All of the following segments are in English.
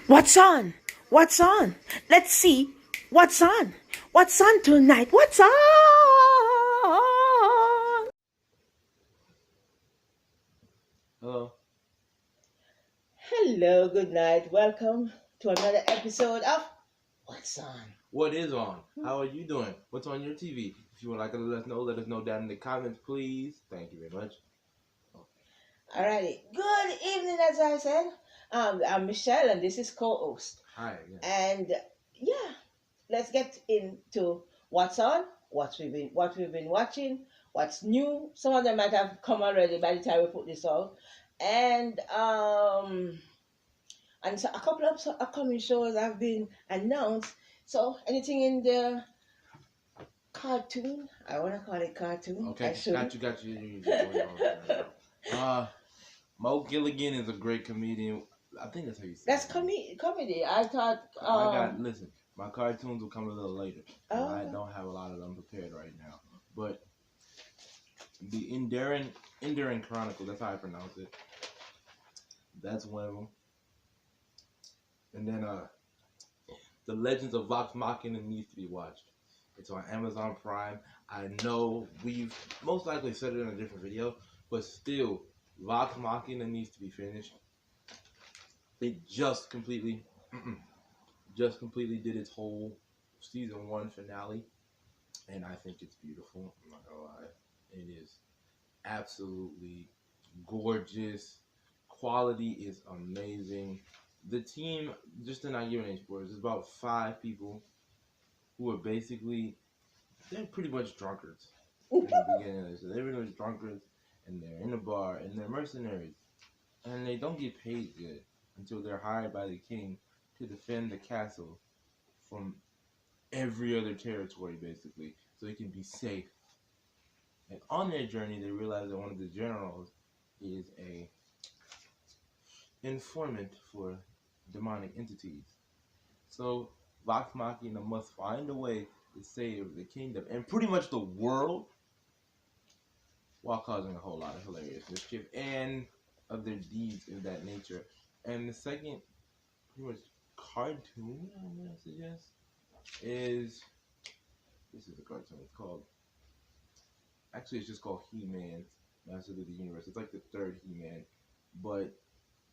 What's on? What's on? Let's see what's on. What's on tonight? What's on? Hello. Hello, good night. Welcome to another episode of What's On. What is on? How are you doing? What's on your TV? If you would like to let us know down in the comments, please. Thank you very much. Alrighty. Good evening, as I said. I'm Michelle, and this is co-host. Hi. Yeah. And yeah, let's get into what's on, what we've been watching, what's new. Some of them might have come already by the time we put this out, and so a couple of upcoming shows have been announced. So anything in the cartoon? I want to call it cartoon. Okay. I should. Got you. Mo Gilligan is a great comedian. I think that's how you say That's it. comedy. I thought. Listen, my cartoons will come a little later. Oh. I don't have a lot of them prepared right now. But the Enduring Chronicle, that's how I pronounce it. That's one of them. And then The Legends of Vox Machina needs to be watched. It's on Amazon Prime. I know we've most likely said it in a different video, but still, Vox Machina needs to be finished. It just completely did its whole season 1 finale, and I think it's beautiful. I'm not gonna lie, it is absolutely gorgeous. Quality is amazing. The team, just to not give any spoilers, is about 5 people who are basically, they're pretty much drunkards in the beginning of this. So they're pretty much drunkards, and they're in a bar, and they're mercenaries. And they don't get paid good until they're hired by the king to defend the castle from every other territory, basically, so it can be safe. And on their journey, they realize that one of the generals is a informant for demonic entities. So Vox Machina must find a way to save the kingdom and pretty much the world while causing a whole lot of hilarious mischief and other deeds of that nature. And the second pretty much cartoon I'm gonna suggest is, this is a cartoon. It's called, actually it's just called He-Man, Masters of the Universe. It's like the third He-Man. But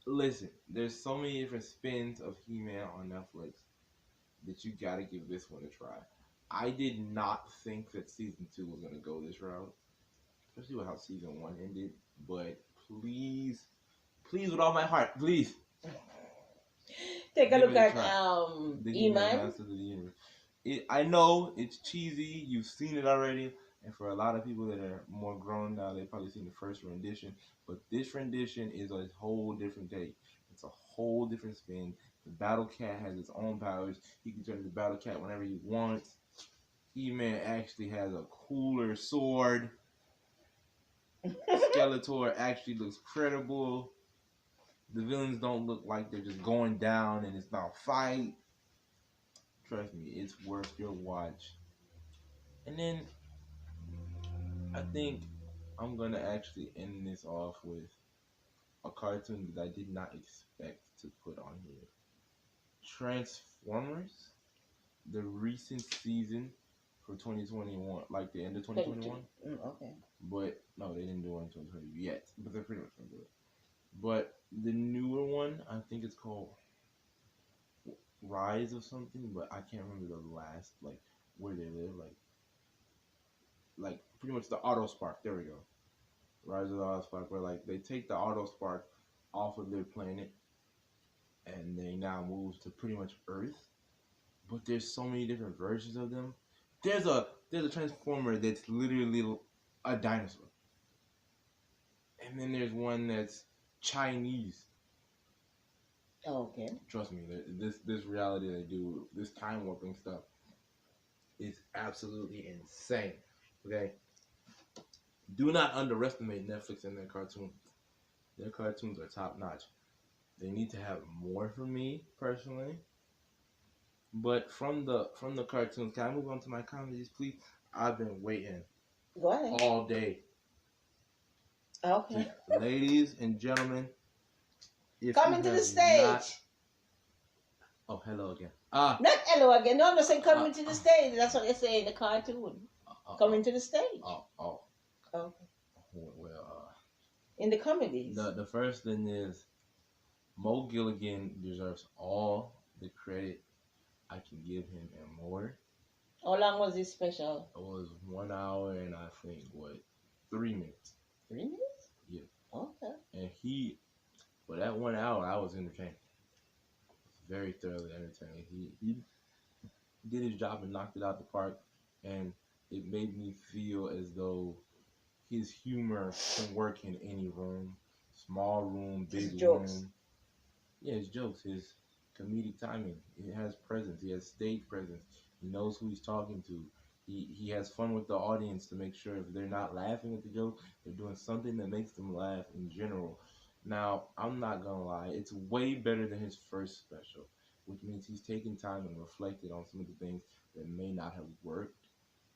listen, there's so many different spins of He-Man on Netflix that you gotta give this one a try. I did not think that season 2 was gonna go this route, especially with how season 1 ended. But please, with all my heart, please Take a look at the He-Man. Masters of the Universe. I know it's cheesy. You've seen it already, and for a lot of people that are more grown now, they've probably seen the first rendition. But this rendition is a whole different take. It's a whole different spin. The Battle Cat has its own powers. He can turn into Battle Cat whenever he wants. He-Man actually has a cooler sword. Skeletor actually looks credible. The villains don't look like they're just going down and it's not a fight. Trust me, it's worth your watch. And then I think I'm gonna actually end this off with a cartoon that I did not expect to put on here. Transformers, the recent season for 2021, like the end of 2021. Okay. But no, they didn't do one in 2020 yet. But they're pretty much gonna do it. But the newer one, I think it's called Rise of something, but I can't remember the last, like, where they live, like pretty much the Auto Spark. There we go. Rise of the Auto Spark, where like they take the Auto Spark off of their planet, and they now move to pretty much Earth. But there's so many different versions of them. There's a Transformer that's literally a dinosaur, and then there's one that's Chinese. Okay. Trust me, this reality they do, this time warping stuff, is absolutely insane. Okay, do not underestimate Netflix and their cartoons. Their cartoons are top notch. They need to have more for me personally. But from the cartoons, can I move on to my comedies, please? I've been waiting Go ahead. all day. Okay. Ladies and gentlemen, if Coming to the stage. Oh, hello again. Not hello again. No, I'm just saying coming to the stage. That's what they say in the cartoon. Coming to the stage. Oh. Okay. Well, In the comedies. the first thing is Mo Gilligan deserves all the credit I can give him and more. How long was this special? It was 1 hour and I think 3 minutes. 3 minutes? Yeah. Okay. And for that 1 hour, I was entertained. Very thoroughly entertained. He did his job and knocked it out the park, and it made me feel as though his humor can work in any room, small room, big His jokes. room. Yeah, his jokes, his comedic timing. He has presence. He has stage presence. He knows who he's talking to. He has fun with the audience to make sure if they're not laughing at the joke, they're doing something that makes them laugh in general. Now, I'm not gonna lie, it's way better than his first special, which means he's taken time and reflected on some of the things that may not have worked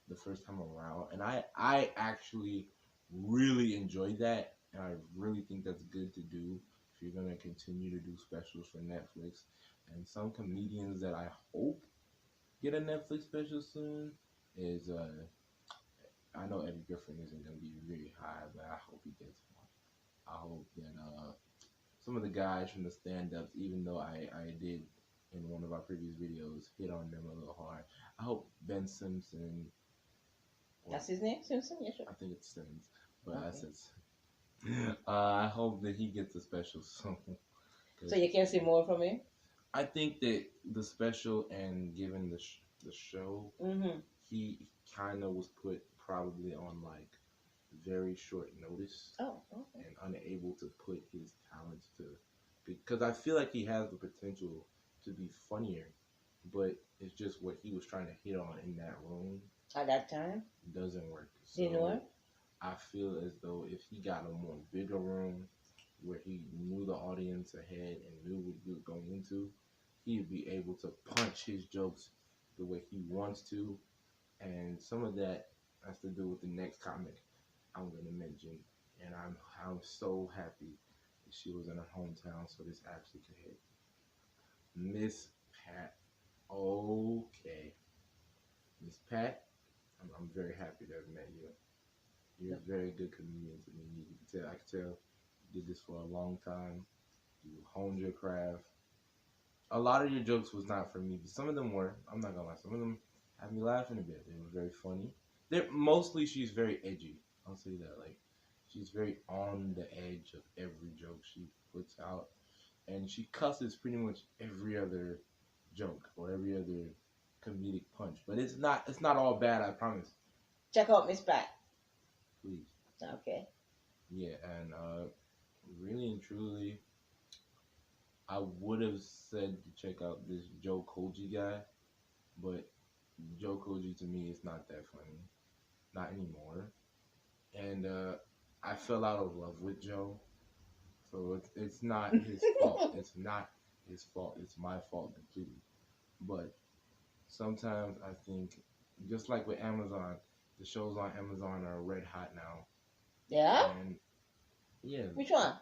the first time around. And I actually really enjoyed that, and I really think that's good to do if you're gonna continue to do specials for Netflix. And some comedians that I hope get a Netflix special soon is I know Eddie Griffin isn't gonna be very high, but I hope he gets one. I hope that some of the guys from the stand-ups, even though I did in one of our previous videos hit on them a little hard, I hope Ben Simpson. That's his name, Simpson. Yeah, sure. I think it's Simmons, but Okay. I said. I hope that he gets a special soon. So you can see more from him. I think that the special and given the show, he kind of was put probably on like very short notice. Oh, okay. And unable to put his talents to, because I feel like he has the potential to be funnier, but it's just what he was trying to hit on in that room at that time doesn't work. So didn't work. I feel as though if he got a more bigger room where he knew the audience ahead and knew what he was going into, he'd be able to punch his jokes the way he wants to. And some of that has to do with the next comic I'm going to mention. And I'm so happy that she was in her hometown, so this actually could hit. Miss Pat. Okay. Miss Pat, I'm very happy to have met you. You're a very good comedian to me. I can tell you did this for a long time. You honed your craft. A lot of your jokes was not for me, but some of them were. I'm not gonna lie. Some of them had me laughing a bit. They were very funny. Mostly she's very edgy. I'll say that. Like she's very on the edge of every joke she puts out, and she cusses pretty much every other joke or every other comedic punch. But it's not all bad. I promise. Check out Miss Pat. Please. Okay. Yeah, and really and truly, I would have said to check out this Joe Koji guy, but Joe Koji to me is not that funny, not anymore. And I fell out of love with Joe, so it's not his fault. It's not his fault. It's my fault completely. But sometimes I think, just like with Amazon, the shows on Amazon are red hot now. Yeah. And yeah. Which one?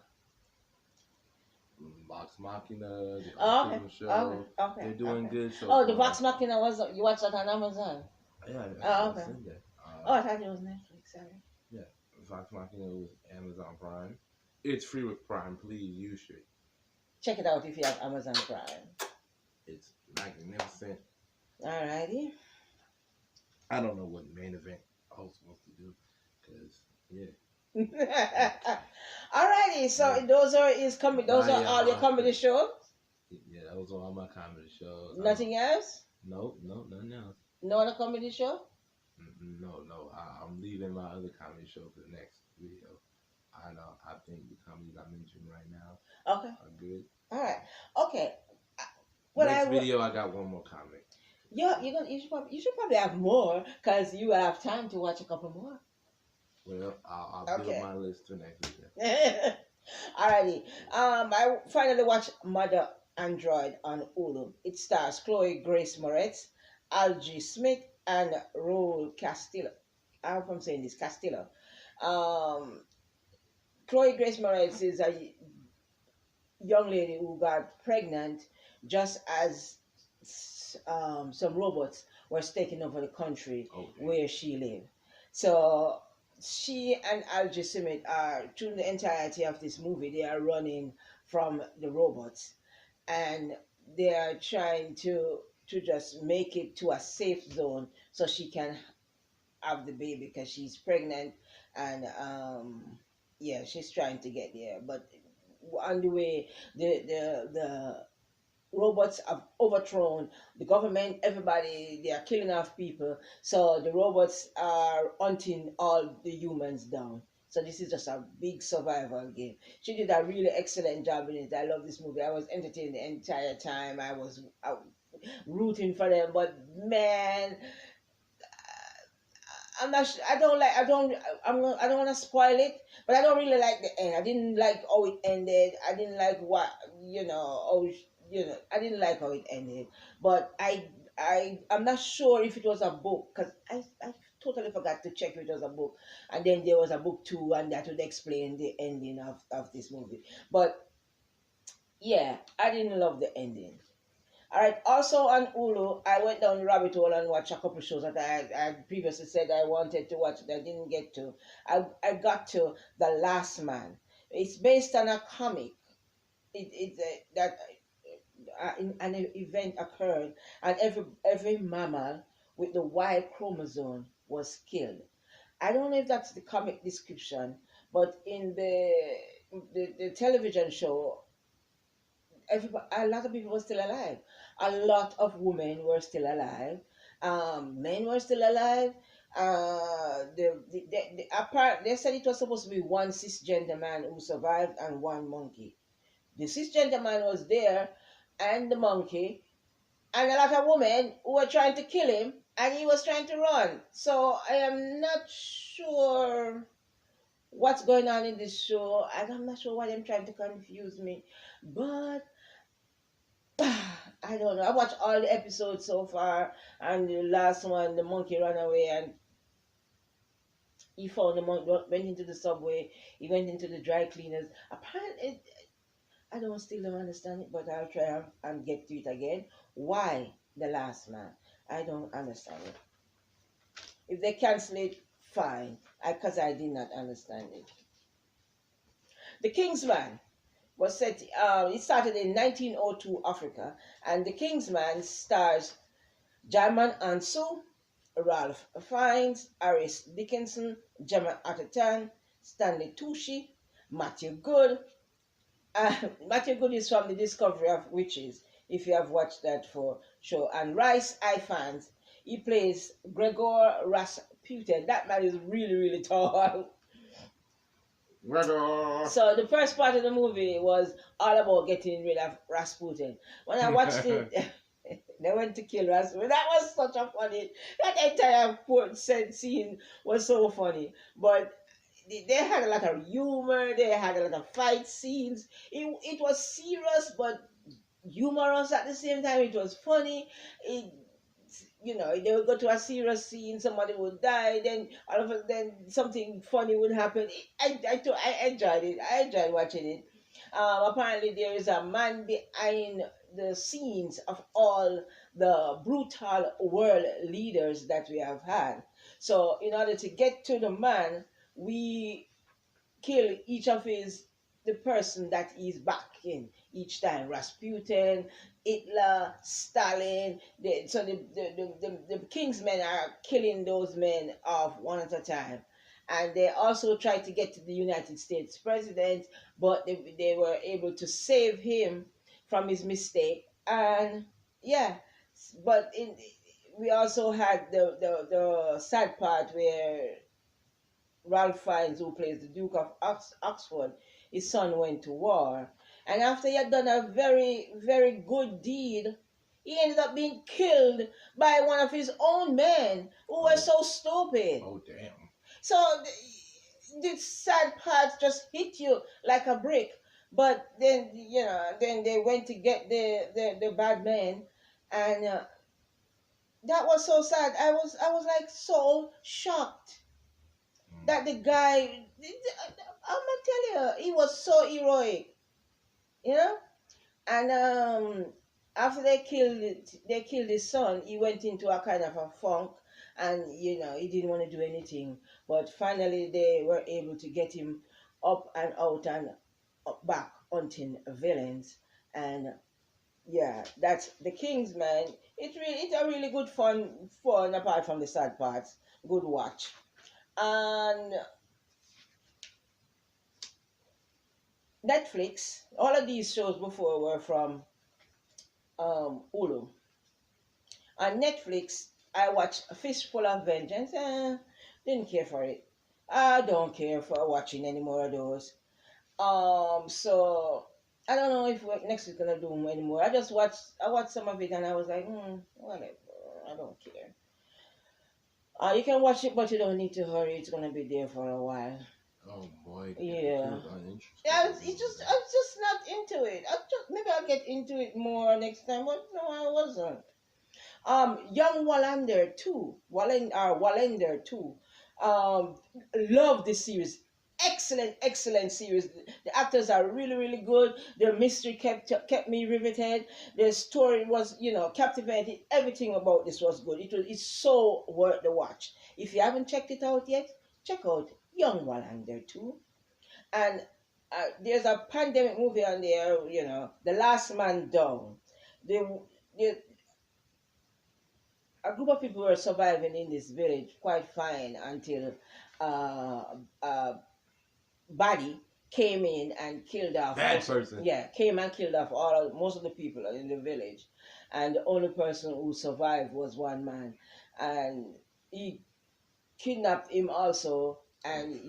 Vox Machina, the okay. show. Okay. They're doing good. So oh, the Vox Machina you watched that on Amazon? Yeah. Okay. That. I thought it was Netflix. Sorry. Yeah, Vox Machina was Amazon Prime. It's free with Prime. Please use it. Check it out if you have Amazon Prime. It's magnificent. Alrighty. I don't know what main event host wants to do, because yeah. Alrighty, so those are all your comedy shows? Yeah, those are all my comedy shows. Nothing else? No, nothing else. No other comedy show? No. I'm leaving my other comedy show for the next video. I think the comedies I mentioned right now are good. Alright. Okay. Next video, I got one more comic. Yeah, you should probably have more, because you will have time to watch a couple more. Well, I'll build my list for next week. Alrighty. I finally watched Mother Android on Hulu. It stars Chloe Grace Moretz, Algie Smith, and Raul Castillo. I hope I'm saying this, Castillo. Chloe Grace Moretz is young lady who got pregnant just as some robots were taking over the country Oh, damn. where she lived. So she and Algie Simmet are, through the entirety of this movie, they are running from the robots, and they are trying to just make it to a safe zone so she can have the baby because she's pregnant, and yeah, she's trying to get there, but on the way, the robots have overthrown the government. Everybody, they are killing off people, so the robots are hunting all the humans down. So this is just a big survival game. She did a really excellent job in it. I love this movie. I was entertained the entire time. I was rooting for them, but man, I'm not. I don't like. I don't. I don't want to spoil it, but I don't really like the end. I didn't like how it ended. I didn't like what you know. Oh, I didn't like how it ended. But I'm not sure if it was a book because I totally forgot to check if it was a book. And then there was a book too, and that would explain the ending of this movie. But yeah, I didn't love the ending. All right. Also on Hulu, I went down the rabbit hole and watched a couple shows that I previously said I wanted to watch that I didn't get to. I got to The Last Man. It's based on a comic. It's that an event occurred, and every mammal with the Y chromosome was killed. I don't know if that's the comic description, but in the television show, a lot of people were still alive. A lot of women were still alive. Men were still alive. Apart, they said it was supposed to be one cisgender man who survived and one monkey. The cisgender man was there, and the monkey, and a lot of women who were trying to kill him, and he was trying to run. So I am not sure what's going on in this show, and I'm not sure why they're trying to confuse me, but I don't know. I watched all the episodes so far, and the last one, the monkey ran away, and he found the monkey, went into the subway, he went into the dry cleaners. Apparently, I don't still don't understand it, but I'll try and get to it again. Why the last man? I don't understand it. If they cancel it, fine. Because I did not understand it. The Kingsman was set. It started in 1902 Africa, and the Kingsman stars Jarman Ansu, Ralph Fiennes, Aris Dickinson, Gemma Atherton, Stanley Tucci, Matthew Good. Matthew Good is from The Discovery of Witches, if you have watched that for show. And Rice Ifans, he plays Gregor Rasputin. That man is really, really tall. Gregor. So the first part of the movie was all about getting rid of Rasputin. When I watched it, they went to kill Rasputin. That was such a funny. That entire scene was so funny. But they had a lot of humor. They had a lot of fight scenes. It was serious but humorous at the same time. It was funny. They would go to a serious scene, somebody would die, then all of a then something funny would happen. I enjoyed it. I enjoyed watching it. Apparently, there is a man behind the scenes of all the brutal world leaders that we have had. So, in order to get to the man, we kill each of his the person that he's backing each time. Rasputin, Hitler, Stalin. The Kingsmen are killing those men off one at a time. And they also tried to get to the United States president, but they were able to save him from his mistake. And yeah, but we also had the sad part where Ralph Fiennes, who plays the Duke of Oxford, his son went to war. And after he had done a very, very good deed, he ended up being killed by one of his own men who were so stupid. Oh, damn. So the sad parts just hit you like a brick. But then, then they went to get the bad man. And that was so sad. I was like so shocked that the guy, I'm gonna tell you, he was so heroic. you know. And after they killed his son. He went into a kind of a funk, and he didn't want to do anything. But finally, they were able to get him up and out and back hunting villains. And yeah, that's the Kingsman. It's a really good fun apart from the sad parts. Good watch. And Netflix. All of these shows before were from Hulu. On Netflix, I watched A Fistful of Vengeance. Didn't care for it. I don't care for watching any more of those. So I don't know if next is gonna do anymore. I watched some of it and I was like, whatever. I don't care. You can watch it, but you don't need to hurry. It's gonna be there for a while. Oh boy, Yeah. uninterested. Yeah, I'm just not into it. Maybe I'll get into it more next time, but no, I wasn't. Young Wallander too, Wallander too. Love this series. Excellent series. The actors are really good. Their mystery kept me riveted. The story was, captivating. Everything about this was good. It's so worth the watch. If you haven't checked it out yet, check out Young Wallander too. And there's a pandemic movie on there. The Last Man Down. The a group of people were surviving in this village quite fine until uh, a body came in and killed off came and killed off most of the people in the village, and the only person who survived was one man, and he kidnapped him also, and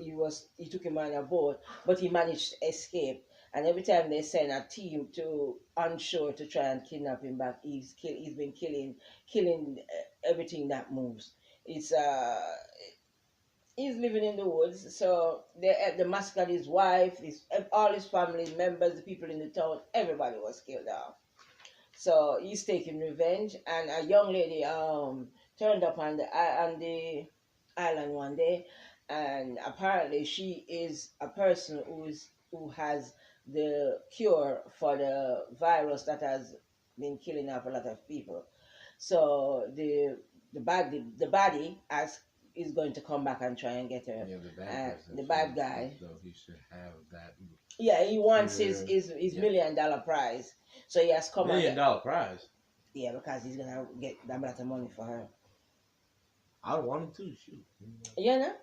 he took him on a boat, but he managed to escape. And every time they send a team to onshore to try and kidnap him back, he's been killing everything that moves. It's he's living in the woods, so they massacred his wife, all his family members, the people in the town, everybody was killed off. So he's taking revenge, and a young lady turned up on the island one day, and apparently she is a person who has the cure for the virus that has been killing off a lot of people. So the body as is going to come back and try and get her. Yeah, the bad person. The bad guy. So he should have that. Yeah, he wants his $1 million prize. So he has come $1 million prize. Yeah, because he's gonna get that much of money for her. I wanted to shoot. You know?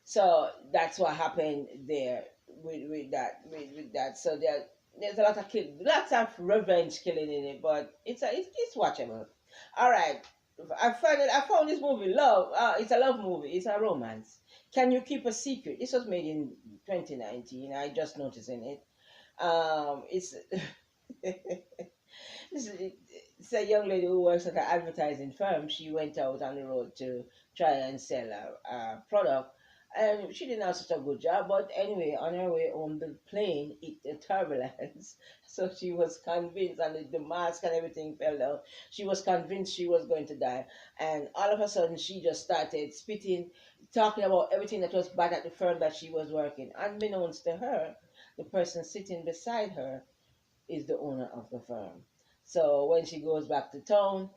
So that's what happened there with that. So there's a lot of lots of revenge killing in it, but it's watchable. All right, I found this movie Love. It's a love movie. It's a romance. Can You Keep a Secret? This was made in 2019. I just noticed in it. It's it's a young lady who works at an advertising firm. She went out on the road to try and sell a product, and she didn't have such a good job. But anyway, on her way home, the plane hit the turbulence. So she was convinced, and the mask and everything fell down. She was convinced she was going to die. And all of a sudden, she just started spitting, talking about everything that was bad at the firm that she was working. Unbeknownst to her, the person sitting beside her is the owner of the firm. So when she goes back to town,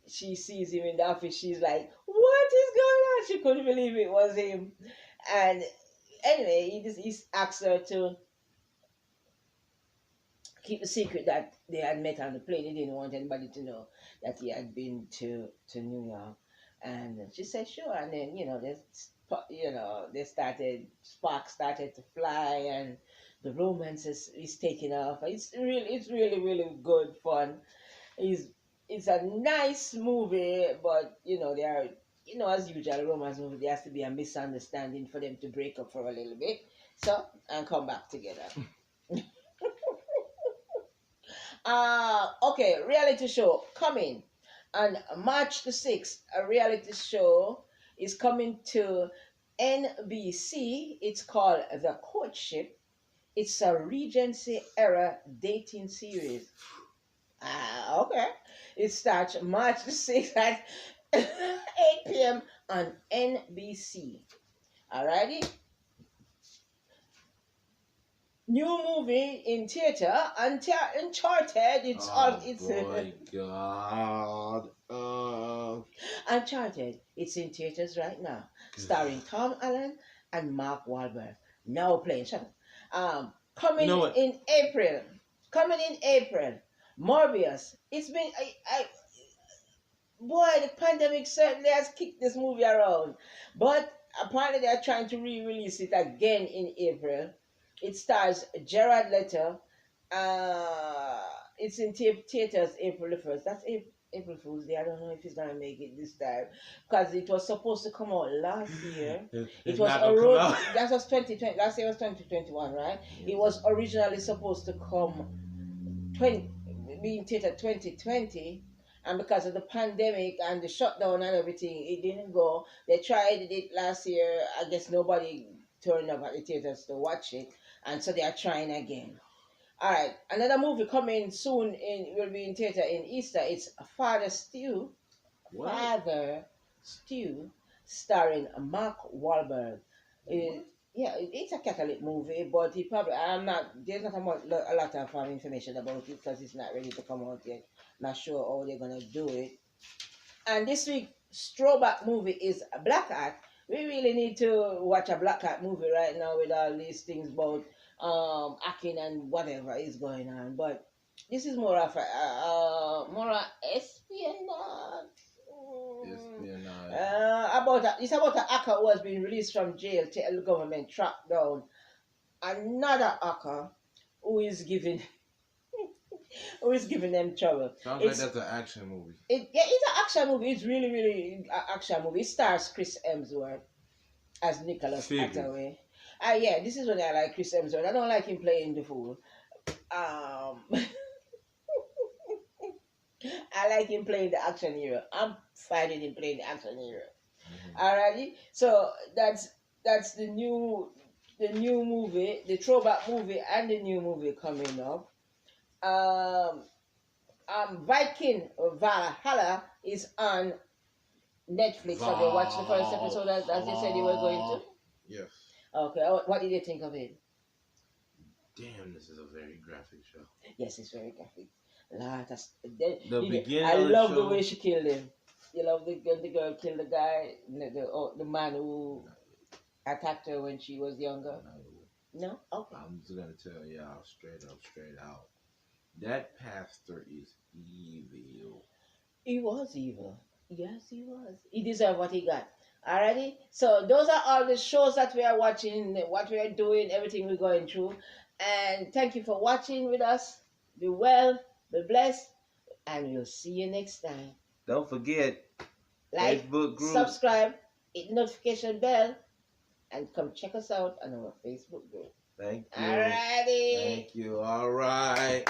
she sees him in the office. She's like, "What is going on?" She couldn't believe it was him. And anyway, he asked her to keep the secret that they had met on the plane. He didn't want anybody to know that he had been to New York. And she said, "Sure." And then sparks started to fly, and the romance is taking off. It's really good fun. It's a nice movie, but there are, as usual, romance movie, there has to be a misunderstanding for them to break up for a little bit, and come back together. Okay, reality show coming on March the 6th. A reality show is coming to NBC. It's called The Courtship. It's a Regency era dating series. Okay. It starts March the 6th at 8 p.m. on NBC. Alrighty? New movie in theater, Uncharted. It's all Oh it's boy, God. Uncharted. It's in theaters right now, starring Tom Allen and Mark Wahlberg. Now playing. Shut up. You Coming know what? in April. Coming in April. Morbius. It's been boy, the pandemic certainly has kicked this movie around. But apparently they are trying to re-release it again in April. It stars Gerard Leto. It's in theaters April the 1st. That's April Fool's Day. I don't know if it's gonna make it this time because it was supposed to come out last year. It It's was not gonna come out. that was 2020. Last year was 2021, right? It was originally supposed to come 20 being theater 2020, and because of the pandemic and the shutdown and everything, it didn't go. They tried it last year. I guess nobody turned up at the theaters to watch it, and so they are trying again. All right, another movie coming soon in will be in theater in Easter. It's Father Stew. What? Father Stew, starring Mark Wahlberg. What? Yeah, it's a Catholic movie, but he probably I'm not. There's not a lot of information about it because it's not ready to come out yet. Not sure how they're gonna do it. And this week throwback movie is Black Hat. We really need to watch a Black Hat movie right now with all these things about hacking and whatever is going on. But this is more of a more espionage. Espionage. It's about a hacker who has been released from jail to help the government track down another hacker who is giving them trouble. Sounds like that's an action movie. It's an action movie. It's really an action movie. It stars Chris Hemsworth as Nicholas Hathaway. Yeah, this is when I like Chris Hemsworth. I don't like him playing the fool. I like him playing the action hero. I'm finding him playing the action hero. Alrighty, so that's the new movie, the throwback movie, and the new movie coming up. Viking of Hala is on Netflix. Have you watched the first episode as you said you were going to? Yes. Okay, what did you think of it? Damn, this is a very graphic show. Yes, it's very graphic. Beginning I of the love show, the way she killed him. You love the girl killed the guy, the man who attacked her when she was younger. No? Okay. I'm just gonna tell y'all straight out. That pastor is evil. He was evil. Yes, he was. He deserved what he got. Alrighty? So those are all the shows that we are watching, what we are doing, everything we're going through. And thank you for watching with us. Be well, be blessed, and we'll see you next time. Don't forget, Like, Facebook group, subscribe, hit the notification bell, and come check us out on our Facebook group. Thank you. Alrighty. Thank you. All right.